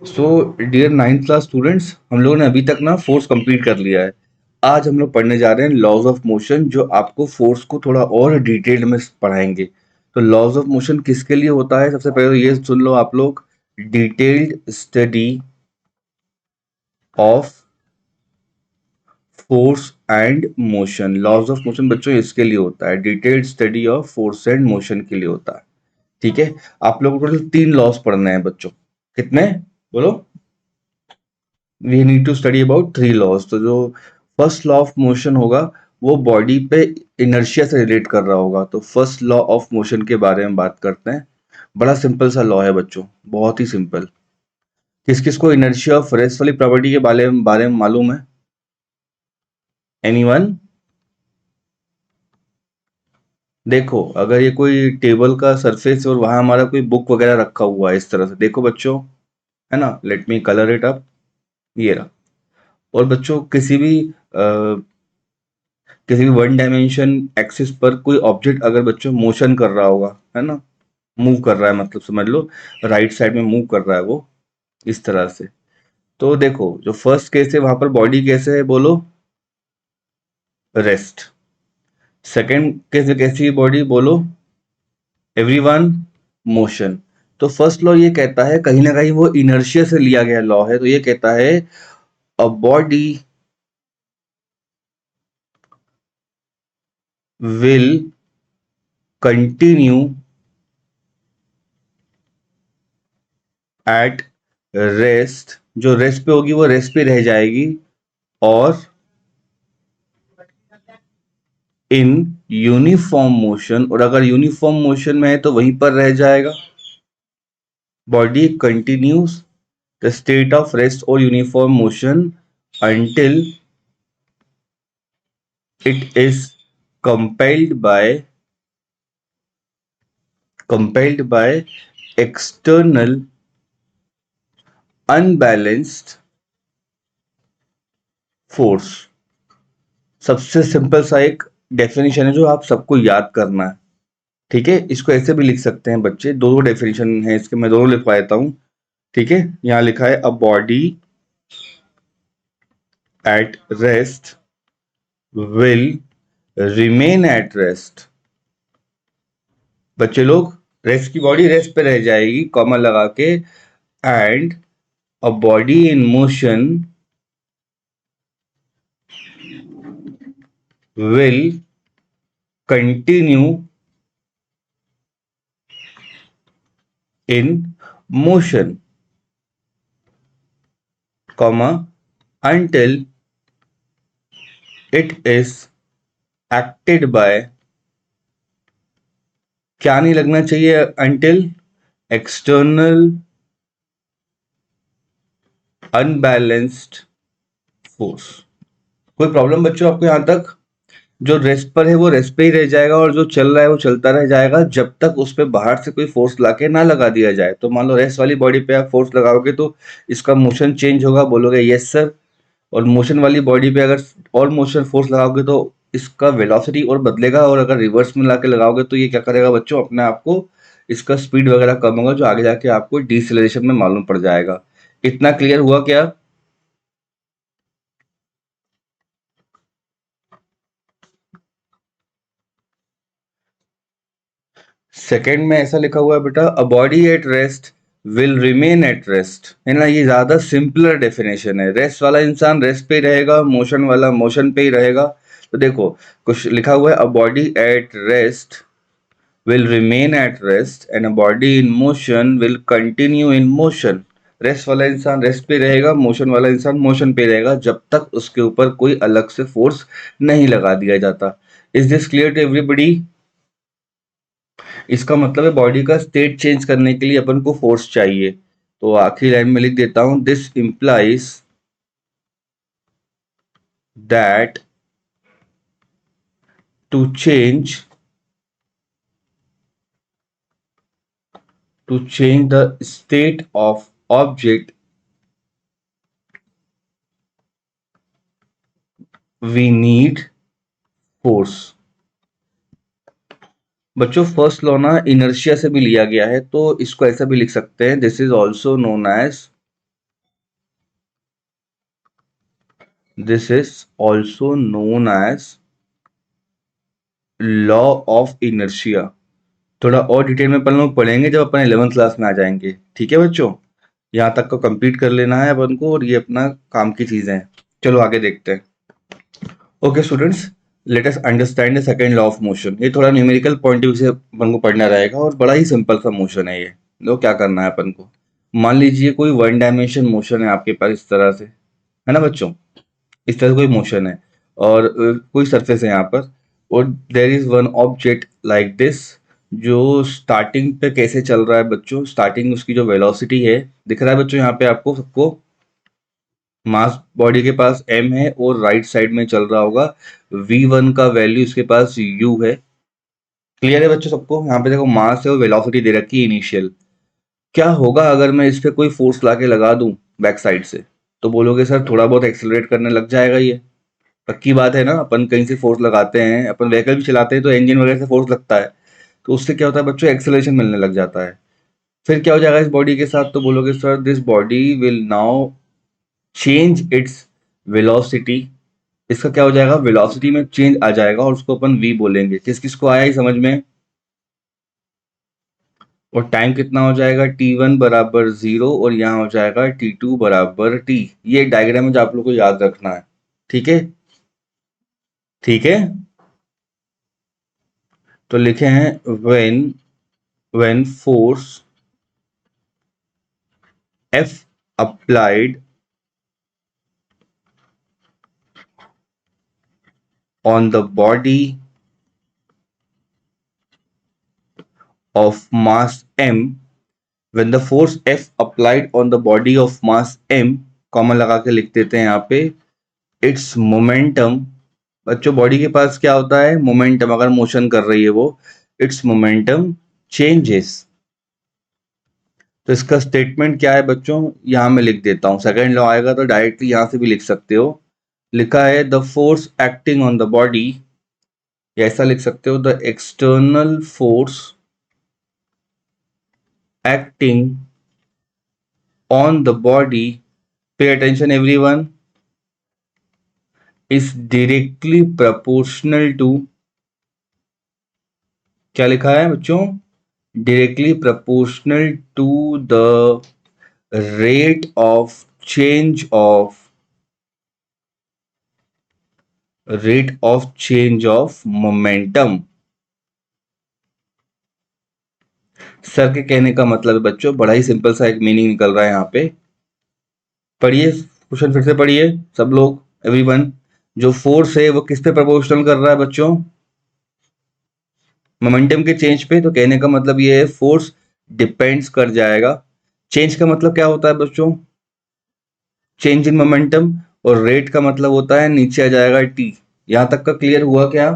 सो dear ninth class students, हम लोगों ने अभी तक ना फोर्स कंप्लीट कर लिया है। आज हम लोग पढ़ने जा रहे हैं लॉज ऑफ मोशन, जो आपको फोर्स को थोड़ा और डिटेल में पढ़ाएंगे। तो लॉज ऑफ मोशन किसके लिए होता है, सबसे पहले तो ये सुन लो आप लोग। Detailed study of force and motion. Laws of motion बच्चों इसके लिए होता है, detailed study of force and motion के लिए होता है। ठीक है, आप लोगों को टोटल 3 लॉज पढ़ने हैं बच्चों। कितने बोलो? We need to study about 3 laws. तो जो फर्स्ट लॉ ऑफ मोशन होगा वो बॉडी पे इनर्शिया से रिलेट कर रहा होगा। तो फर्स्ट लॉ ऑफ मोशन के बारे में बात करते हैं। बड़ा सिंपल सा लॉ है बच्चों, बहुत ही सिंपल। किस किस को इनर्शिया ऑफ रेस्ट वाली प्रॉपर्टी के बारे में मालूम है? एनीवन? देखो, अगर ये कोई टेबल का सरफेस और वहां हमारा कोई बुक वगैरह रखा हुआ है इस तरह से, देखो बच्चों, है ना? Let me colour it up. ये रहा। और बच्चों, किसी भी वन डायमेंशन एक्सिस पर कोई ऑब्जेक्ट अगर बच्चों मोशन कर रहा होगा, है ना, मूव कर रहा है, मतलब समझ लो राइट साइड में मूव कर रहा है वो, इस तरह से। तो देखो, जो फर्स्ट केस है वहां पर बॉडी कैसे है बोलो? रेस्ट। सेकंड केस में कैसी है बॉडी बोलो? एवरीवन? मोशन। तो फर्स्ट लॉ ये कहता है, कहीं ना कहीं वो इनर्शिया से लिया गया लॉ है, तो ये कहता है a body will continue at rest. जो रेस्ट पे होगी वो रेस्ट पे रह जाएगी, और इन यूनिफॉर्म मोशन, और अगर यूनिफॉर्म मोशन में है तो वहीं पर रह जाएगा। Body continues the state of rest और uniform motion until it is compelled by external unbalanced force। सबसे सिंपल सा एक डेफिनेशन है जो आप सबको याद करना है। ठीक है, इसको ऐसे भी लिख सकते हैं बच्चे, दो डेफिनेशन है इसके, मैं दोनों लिखवा देता हूं। ठीक है, यहां लिखा है a body at rest will remain at rest. बच्चे लोग, रेस्ट की बॉडी रेस्ट पे रह जाएगी, कॉमा लगा के, and a body in motion will continue in motion, comma, until it is acted by, क्या नहीं लगना चाहिए? until external unbalanced force। कोई प्रॉब्लम बच्चों आपको यहां तक? जो रेस्ट पर है वो रेस्ट पे ही रह जाएगा, और जो चल रहा है वो चलता रह जाएगा, जब तक उस पे बाहर से कोई फोर्स लाके ना लगा दिया जाए। तो मान लो रेस्ट वाली बॉडी पे आप फोर्स लगाओगे तो इसका मोशन चेंज होगा, बोलोगे यस सर। और मोशन वाली बॉडी पे अगर और मोशन फोर्स लगाओगे तो इसका वेलोसिटी और बदलेगा, और अगर रिवर्स में लाके लगाओगे तो ये क्या करेगा बच्चों, अपने आप को इसका स्पीड वगैरह कम होगा, जो आगे जाके आपको डिसेलेरेशन में मालूम पड़ जाएगा। इतना क्लियर हुआ क्या? सेकंड में ऐसा लिखा हुआ है बेटा, a body at rest will remain at rest, है ना? ये ज्यादा सिंपलर डेफिनेशन है। रेस्ट वाला इंसान रेस्ट पे ही रहेगा, मोशन वाला मोशन पे ही रहेगा। तो देखो, कुछ लिखा हुआ है, a body at rest will remain at rest and a body in motion will continue in motion। Rest वाला इंसान रेस्ट पे रहेगा, मोशन वाला इंसान मोशन पे रहेगा, जब तक उसके ऊपर कोई अलग से फोर्स नहीं लगा दिया जाता। Is this clear to everybody? इसका मतलब है बॉडी का स्टेट चेंज करने के लिए अपन को फोर्स चाहिए। तो आखिरी लाइन में लिख देता हूं, this implies that to change the state of object we need force. बच्चों, फर्स्ट लॉ ना इनर्शिया से भी लिया गया है, तो इसको ऐसा भी लिख सकते हैं, this is also known as this is also known as law of inertia. थोड़ा और डिटेल में अपन लोग पढ़ेंगे जब अपन 11th क्लास में आ जाएंगे। ठीक है बच्चों, यहाँ तक को कंप्लीट कर लेना है अपन को, और ये अपना काम की चीजें हैं। चलो आगे देखते हैं। Okay students, let us understand the second law of motion. ये थोड़ा न्यूमेरिकल पॉइंट ऑफ व्यू से अपन को पढ़ना रहेगा, और बड़ा ही सिंपल सा मोशन है ये। लो क्या करना है अपन को, मान लीजिए कोई वन डायमेंशन मोशन है आपके पास इस तरह से, है ना बच्चों। इस तरह से कोई मोशन है, और कोई सरफेस है यहाँ पर, और there is one object like this, जो स्टार्टिंग पे कैसे चल रहा है बच्चों। स्टार्टिंग उसकी जो वेलोसिटी है, दिख रहा है बच्चों यहाँ पे आपको सबको। मास बॉडी के पास m है, और राइट साइड में चल रहा होगा v1 का वैल्यू इसके पास u है। क्लियर है बच्चों सबको। यहाँ पे देखो मास है और वेलोसिटी दे रखी है इनिशियल। क्या होगा अगर मैं इस पे कोई फोर्स लाके लगा दूं बैक साइड से, तो बोलोगे सर थोड़ा बहुत एक्सेलरेट करने लग जाएगा ये। पक्की बात है ना, अपन कहीं से फोर्स लगाते हैं, अपन व्हीकल भी चलाते हैं तो इंजन वगैरह से फोर्स लगता है, तो उससे क्या होता है बच्चों, एक्सेलरेशन मिलने लग जाता है। फिर क्या हो जाएगा इस बॉडी के साथ, तो बोलोगे sir this body will now change its velocity. इसका क्या हो जाएगा, वेलोसिटी में चेंज आ जाएगा, और उसको अपन v बोलेंगे। किस किस को आया ही समझ में। और टाइम कितना हो जाएगा, t1 बराबर 0, और यहाँ हो जाएगा t2 बराबर t। ये डायग्राम है जो आप लोग को याद रखना है। ठीक है, ठीक है। तो लिखे हैं when force F applied on the body of mass m, when the force F applied on the body of mass m, common लगा के लिख देते हैं यहाँ पे, इट्स मोमेंटम। बच्चों बॉडी के पास क्या होता है, मोमेंटम। अगर मोशन कर रही है वो, इट्स मोमेंटम चेंजेस। तो इसका स्टेटमेंट क्या है बच्चों, यहां मैं लिख देता हूं। सेकंड लॉ आएगा तो डायरेक्टली यहां से भी लिख सकते हो। लिखा है the force acting on the body, या ऐसा लिख सकते हो the external force acting on the body, pay attention everyone, is directly proportional to, क्या लिखा है बच्चों, directly proportional to the rate of change of momentum। Sir के कहने का मतलब है बच्चों, बड़ा ही सिंपल सा एक मीनिंग निकल रहा है यहाँ पे। पढ़िए क्वेश्चन फिर से पढ़िए सब लोग, एवरीवन। जो फोर्स है वो किस पे प्रोपोर्शनल कर रहा है बच्चों, मोमेंटम के चेंज पे। तो कहने का मतलब ये है फोर्स डिपेंड्स कर जाएगा। चेंज का मतलब क्या होता है बच्चों, चेंज इन मोमेंटम। और रेट का मतलब होता है नीचे आ जाएगा टी। यहां तक का क्लियर हुआ क्या।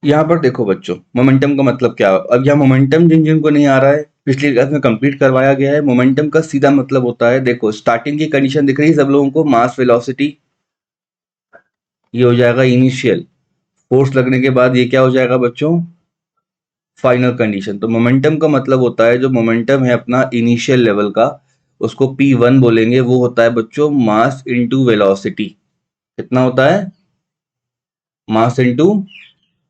यहाँ पर देखो बच्चों, मोमेंटम का मतलब क्या है। अब यहाँ मोमेंटम जिन जिन को नहीं आ रहा है, पिछली क्लास में कंप्लीट करवाया गया है। मोमेंटम का सीधा मतलब होता है, देखो स्टार्टिंग की कंडीशन दिख रही है सब लोगों को, मास वेलोसिटी, ये हो जाएगा इनिशियल। फोर्स लगने के बाद ये क्या हो जाएगा बच्चों, फाइनल कंडीशन। तो मोमेंटम का मतलब होता है, जो मोमेंटम है अपना इनिशियल लेवल का, उसको P1 बोलेंगे। वो होता है बच्चों मास इंटू वेलोसिटी। कितना होता है, मास इंटू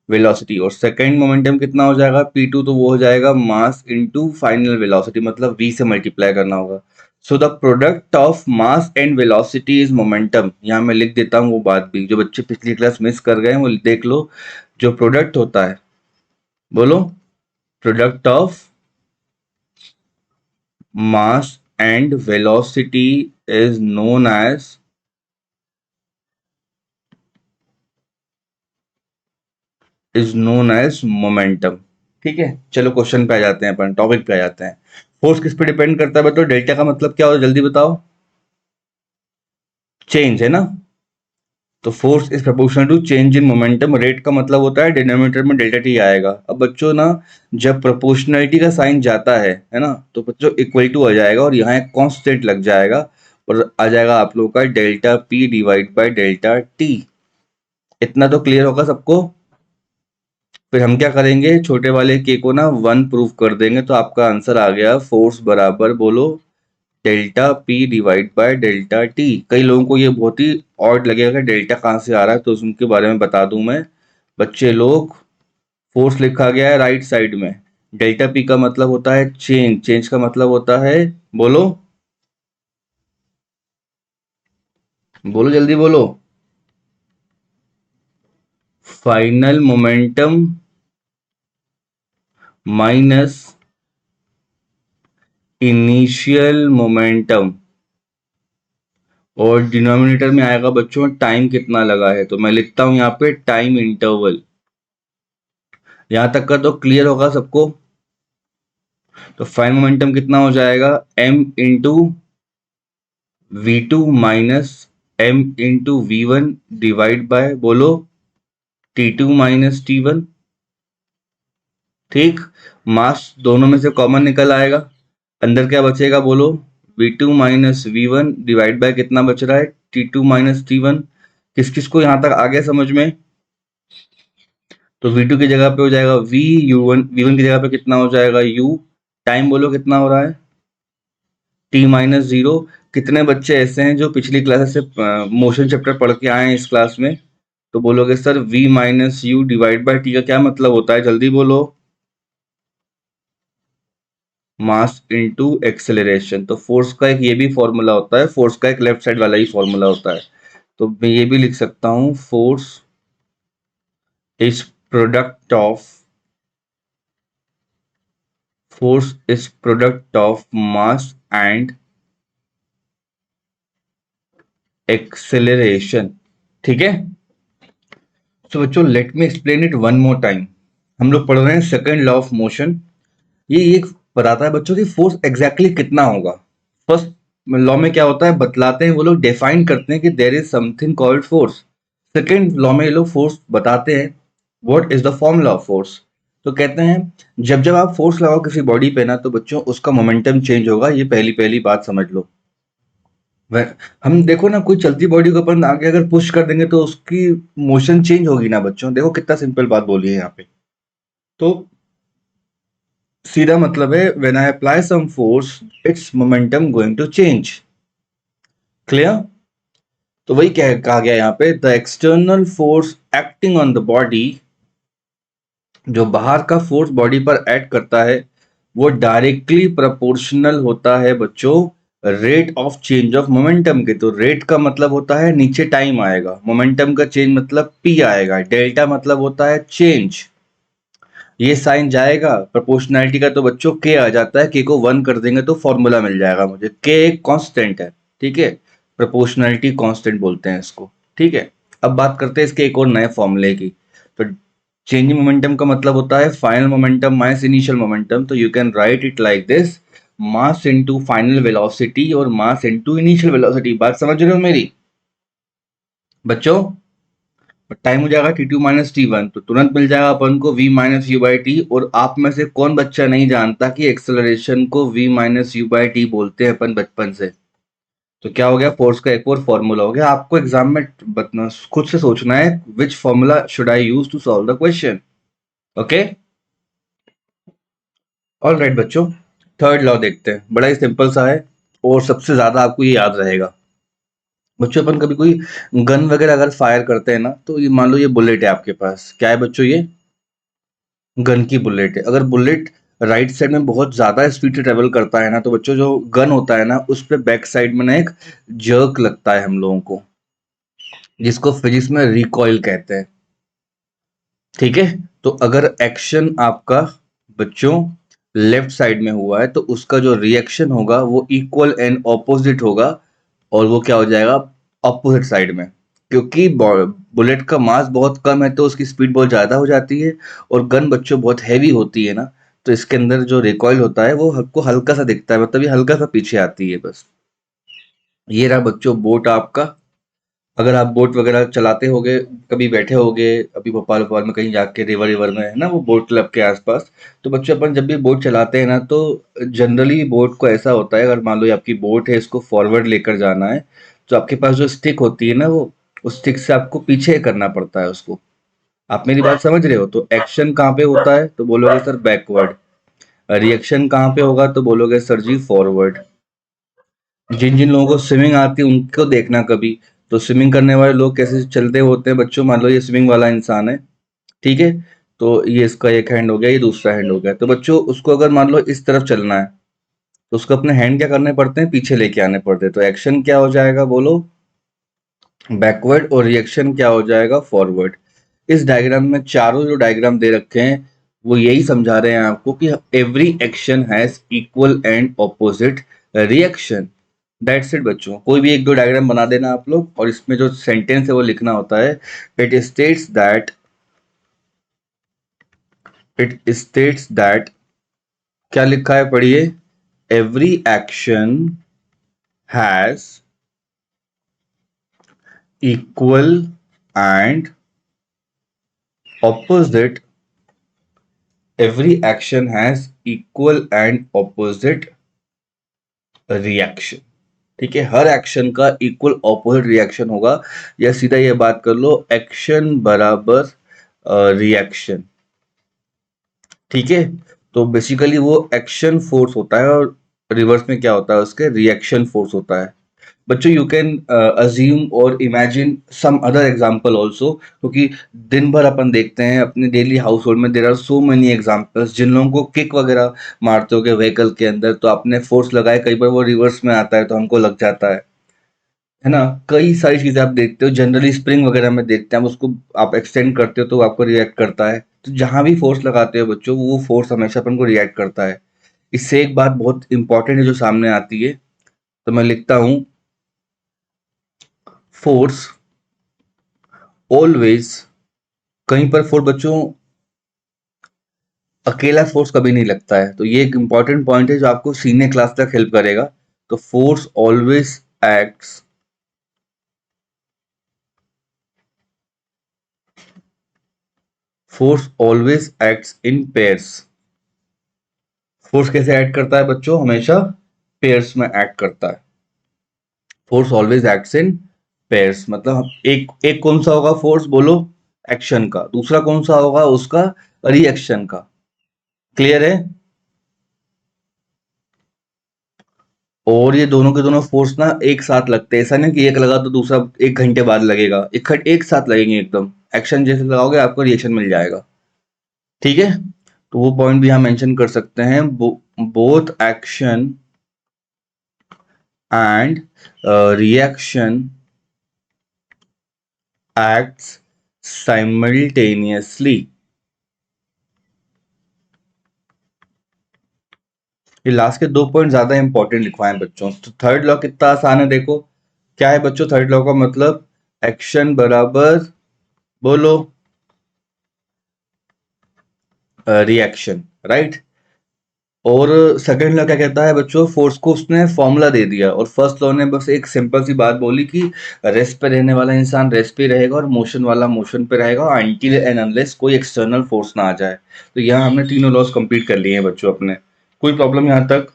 वेलोसिटी। और सेकंड मोमेंटम कितना हो जाएगा P2, तो वो हो जाएगा मास इनटू फाइनल वेलोसिटी, मतलब v से मल्टीप्लाई करना होगा। So the product of mass and velocity is momentum. यहाँ मैं लिख देता हूँ वो बात भी, जो बच्चे पिछली क्लास मिस कर गए हैं वो देख लो। जो प्रोडक्ट होता है, बोलो, product of mass and velocity is known as momentum. ठीक है, चलो क्वेश्चन पे आ जाते हैं, अपन टॉपिक पे आ जाते हैं। फोर्स किस पे डिपेंड करता है बताओ, डेल्टा का मतलब क्या होता है जल्दी बताओ, चेंज है ना। तो force is proportional to change in momentum. Rate का मतलब होता है डिनोमिनेटर में डेल्टा टी आएगा। अब बच्चों ना, जब प्रोपोर्शनलिटी का साइन जाता है ना, तो बच्चों इक्वल टू आ जाएगा, और यहाँ एक कांस्टेंट लग जाएगा, और आ जाएगा आप लोगों का delta P divide by delta T. इतना तो क्लियर होगा सबको। फिर हम क्या करेंगे, छोटे वाले के को ना 1 प्रूफ कर देंगे, तो आपका आंसर आ गया फोर्स बराबर, बोलो, delta P divide by delta T. कई लोगों को ये बहुत ही ऑड लगेगा कि डेल्टा कहाँ से आ रहा है, तो उनके बारे में बता दूं मैं। बच्चे लोग, फोर्स लिखा गया है राइट साइड में। डेल्टा पी का मतलब होता है चेंज, चेंज का मतलब होता है, बोलो बोलो जल्दी बोलो, final momentum minus initial momentum. और डिनोमिनेटर में आएगा बच्चों टाइम कितना लगा है, तो मैं लिखता हूं यहाँ पे टाइम इंटरवल। यहां तक का तो क्लियर होगा सबको। तो फाइनल मोमेंटम कितना हो जाएगा, m into v two minus m into v one divide by, बोलो, t two minus t one. ठीक, मास दोनों में से कॉमन निकल आएगा, अंदर क्या बचेगा बोलो, v two minus v one divide by कितना बच रहा है, t two minus t one. किस किस को यहां तक आ गया समझ में? तो V2 की जगह पे हो जाएगा V, U1, V1 की जगह पे कितना हो जाएगा U। टाइम बोलो कितना हो रहा है, T माइनस जीरो। कितने बच्चे ऐसे हैं जो पिछली क्लास से मोशन चैप्टर पढ़ के आए हैं इस क्लास में? तो बोलोगे sir V minus you divide by T का क्या मतलब होता है, जल्दी बोलो। Mass into acceleration. तो फोर्स का एक ये भी फॉर्मूला होता है, फोर्स का एक लेफ्ट साइड वाला ही फॉर्मूला होता है। तो मैं ये भी लिख सकता हूं, force is product of, force is product of mass and acceleration. ठीक है, तो बच्चों let me explain it one more time. हम लोग पढ़ रहे हैं सेकंड लॉ ऑफ मोशन। ये एक बताता है बच्चों की फोर्स एग्जैक्टली कितना होगा। फर्स्ट लॉ में क्या होता है बतलाते हैं वो लोग, डिफाइन करते हैं कि there is something called force. Second law में ये लोग फोर्स बताते हैं, what is the formula of force. तो कहते हैं जब जब आप फोर्स लगाओ किसी बॉडी पे ना, तो बच्चों उसका मोमेंटम चेंज होगा। ये पहली पहली बात समझ लो। हम देखो ना, कोई चलती बॉडी को अपन आगे अगर पुश कर देंगे तो उसकी मोशन चेंज होगी ना बच्चों। देखो कितना सिंपल बात बोली है यहाँ पे। तो सीधा मतलब है when I apply some force its momentum going to change. Clear? तो वही कहा गया यहाँ पे, the external force acting on the body, जो बाहर का फोर्स बॉडी पर एक्ट करता है वो डायरेक्टली प्रोपोर्शनल होता है बच्चों rate of change of momentum के। तो रेट का मतलब होता है नीचे टाइम आएगा, मोमेंटम का चेंज मतलब पी आएगा, डेल्टा मतलब होता है चेंज। ये साइन जाएगा, प्रोपोर्शनैलिटी का तो बच्चों के आ जाता है, के को 1 कर देंगे तो फॉर्मूला मिल जाएगा मुझे। के एक कांस्टेंट है, ठीक है, प्रोपोर्शनैलिटी कांस्टेंट बोलते हैं इसको। ठीक है, अब बात करते हैं इसके एक और नए फॉर्मूले की। तो चेंजिंग मोमेंटम का मतलब होता है final momentum minus initial momentum. तो you can write it like this, mass into final velocity और मास इनटू इनिशियल वेलोसिटी। बात समझ रहे हो मेरी बच्चों? टाइम हो जाएगा t two minus t one, तो तुरंत मिल जाएगा अपन को v minus u by t. और आप में से कौन बच्चा नहीं जानता कि एक्सेलरेशन को v minus u by T बोलते हैं अपन बचपन से। तो क्या हो गया, फोर्स का एक और फॉर्मूला हो गया। आपको एग्जाम में खुद से सोचना है which formula should I use to solve the question. Okay, all right बच्चों, थर्ड लॉ देखते हैं, बड़ा ही सिंपल सा है और सबसे ज्यादा आपको ये याद रहेगा। बच्चों अपन कभी कोई गन वगैरह अगर फायर करते हैं ना, तो ये मान लो ये बुलेट है आपके पास, क्या है बच्चों, ये गन की बुलेट है। अगर बुलेट राइट साइड में बहुत ज्यादा स्पीड से ट्रेवल करता है ना, तो बच्चों जो गन होता है ना उस पे बैक साइड में ना एक जर्क लगता है हम लोगों को, जिसको फिजिक्स में रिकॉइल कहते हैं। ठीक है, तो अगर एक्शन आपका बच्चों लेफ्ट साइड में हुआ है तो उसका जो रिएक्शन होगा वो इक्वल एंड ऑपोजिट होगा, और वो क्या हो जाएगा, ऑपोजिट साइड में। क्योंकि बुलेट का मास बहुत कम है तो उसकी स्पीड बहुत ज्यादा हो जाती है, और गन बच्चों बहुत हैवी होती है ना, तो इसके अंदर जो रिकॉइल होता है वो आपको हल्का सा दिखता है, मतलब ये हल्का सा पीछे आती है बस। ये रहा बच्चों बोट आपका। अगर आप बोट वगैरह चलाते होगे, कभी बैठे होगे अभी भोपाल भोपाल में कहीं जाके रिवर रिवर में है ना, वो बोट क्लब के आसपास, तो बच्चों अपन जब भी बोट चलाते हैं ना, तो जनरली बोट को ऐसा होता है, अगर मान लो ये आपकी बोट है, इसको फॉरवर्ड लेकर जाना है, तो आपके पास जो स्टिक होती है ना, वो उस स्टिक से आपको पीछे करना पड़ता है उसको। आप मेरी बात समझ रहे हो? तो एक्शन कहाँ पे होता है तो बोलोगे सर बैकवर्ड, रिएक्शन कहाँ पे होगा तो बोलोगे सर जी फॉरवर्ड। जिन जिन लोगों को स्विमिंग आती है उनको देखना कभी। तो स्विमिंग करने वाले लोग कैसे चलते होते हैं बच्चों, मान लो ये स्विमिंग वाला इंसान है, ठीक है, तो ये इसका एक हैंड हो गया, ये दूसरा हैंड हो गया, तो बच्चों उसको अगर मान लो इस तरफ चलना है तो उसको अपने हैंड क्या करने पड़ते हैं, पीछे लेके आने पड़ते हैं। तो एक्शन क्या हो जाएगा बोलो, बैकवर्ड, और रिएक्शन क्या हो जाएगा, फॉरवर्ड। इस डायग्राम में चारों जो डायग्राम दे रखे हैं वो यही समझा रहे हैं आपको कि every action has equal and opposite reaction. That's it बच्चों, कोई भी एक दो डायग्राम बना देना आप लोग, और इसमें जो सेंटेंस है वो लिखना होता है, it states that, it states that, क्या लिखा है पढ़िए, every action has equal and opposite, every action has equal and opposite reaction। ठीक है, हर एक्शन का इक्वल ऑपोजिट रिएक्शन होगा, या सीधा ये बात कर लो, एक्शन बराबर रिएक्शन। ठीक है, तो बेसिकली वो एक्शन फोर्स होता है और रिवर्स में क्या होता है, उसके रिएक्शन फोर्स होता है। बच्चों यू कैन अज्यूम और imagine some other example also, क्योंकि दिन भर अपन देखते हैं अपने डेली हाउस होल्ड में, there are so many examples. जिन लोगों को किक वगैरह मारते हो व्हीकल के अंदर, तो आपने फोर्स लगाया, कई बार वो रिवर्स में आता है तो हमको लग जाता है ना। कई सारी चीजें आप देखते हो, जनरली स्प्रिंग वगैरह में देखते हैं, उसको आप एक्सटेंड करते हो तो आपको रिएक्ट करता है। तो जहां भी फोर्स लगाते हो बच्चों, वो फोर्स हमेशा अपन को रिएक्ट करता है। इससे एक बात बहुत इंपॉर्टेंट है जो सामने आती है, तो मैं लिखता हूं, फोर्स ऑलवेज, कहीं पर फोर्स बच्चों अकेला फोर्स कभी नहीं लगता है। तो ये एक इंपॉर्टेंट पॉइंट है जो आपको सीनियर क्लास तक हेल्प करेगा। तो force always acts, force always acts in pairs. Force कैसे एक्ट करता है बच्चों, हमेशा पेयर्स में एक्ट करता है। Force always acts in pairs, मतलब एक एक कौन सा होगा फोर्स बोलो, एक्शन का, दूसरा कौन सा होगा उसका, रिएक्शन का। क्लियर है। और ये दोनों के दोनों फोर्स ना एक साथ लगते हैं, ऐसा नहीं कि एक लगा तो दूसरा एक घंटे बाद लगेगा, एक साथ लगेंगे एकदम। एक्शन जैसे लगाओगे आपको रिएक्शन मिल जाएगा। ठीक है, तो वो पॉइंट भी हम मेंशन कर सकते हैं, both action and reaction acts simultaneously. ये लास्ट के दो पॉइंट ज्यादा इंपॉर्टेंट लिखवाए हैं बच्चों। तो थर्ड लॉ कितना आसान है देखो, क्या है बच्चों थर्ड लॉ का मतलब, एक्शन बराबर बोलो रिएक्शन, राइट। और सेकंड लॉ क्या कहता है बच्चों, फोर्स को उसने फॉर्मूला दे दिया, और फर्स्ट लॉ ने बस एक सिंपल सी बात बोली कि रेस्ट पे रहने वाला इंसान रेस्ट पे रहेगा और मोशन वाला मोशन पे रहेगा, अनटिल एंड अनलेस कोई एक्सटर्नल फोर्स ना आ जाए। तो यहाँ हमने तीनों लॉस कंप्लीट कर लिए हैं बच्चों अपने। कोई प्रॉब्लम यहाँ तक।